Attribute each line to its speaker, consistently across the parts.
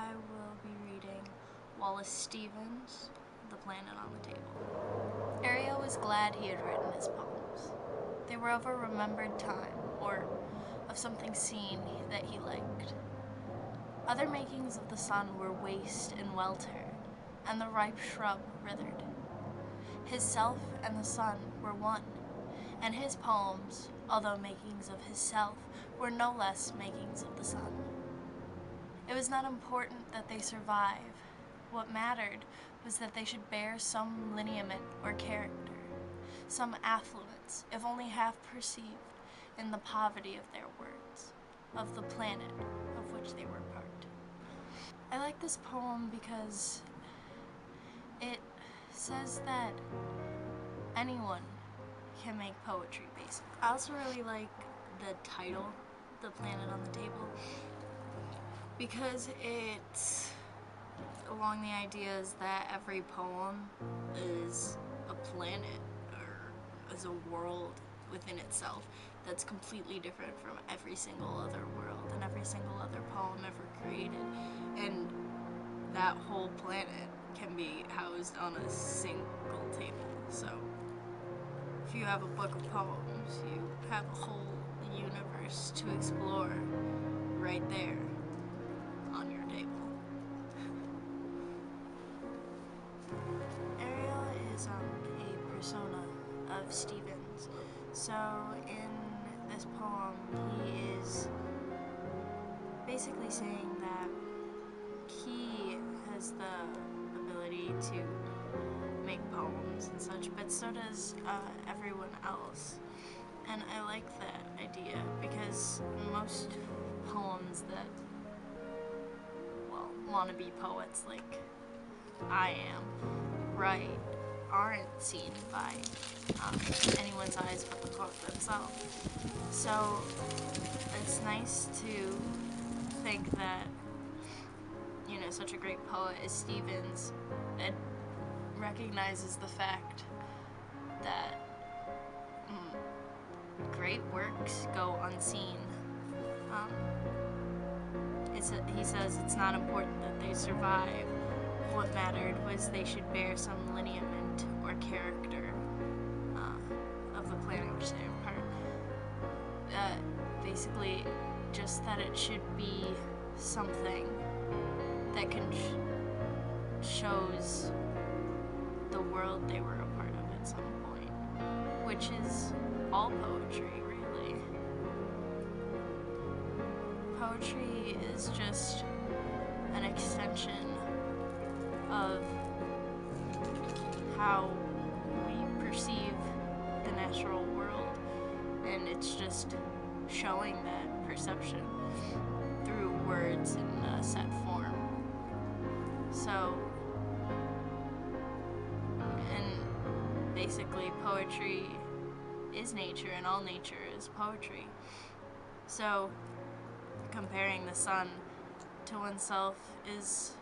Speaker 1: I will be reading Wallace Stevens' The Planet on the Table. Ariel was glad he had written his poems. They were of a remembered time, or of something seen that he liked. Other makings of the sun were waste and welter, and the ripe shrub withered. His self and the sun were one, and his poems, although makings of his self, were no less makings of the sun. It was not important that they survive. What mattered was that they should bear some lineament or character, some affluence, if only half perceived, in the poverty of their words, of the planet of which they were part. I like this poem because it says that anyone can make poetry, basically. I also really like the title, The Planet on the Table, because it's along the ideas that every poem is a planet or is a world within itself that's completely different from every single other world and every single other poem ever created. And that whole planet can be housed on a single table. So if you have a book of poems, you have a whole universe to explore right there on your table. Ariel is a persona of Stevens. So in this poem, he is basically saying that he has the ability to make poems and such, but so does everyone else. And I like that idea because most poems that, well, wannabe poets like I am write aren't seen by anyone's eyes but the poet themselves. So it's nice to think that, you know, such a great poet as Stevens recognizes the fact that great works go unseen. He says it's not important that they survive. What mattered was they should bear some lineament or character of the planet which they are part. Basically, just that it should be something that shows the world they were a part of at some point, which is all poetry, really. Poetry is just an extension of how we perceive the natural world, and it's just showing that perception through words in a set form. So, and basically poetry is nature, and all nature is poetry. So comparing the sun to oneself is,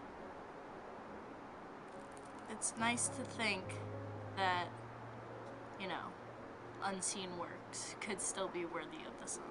Speaker 1: it's nice to think that, you know, unseen works could still be worthy of the sun.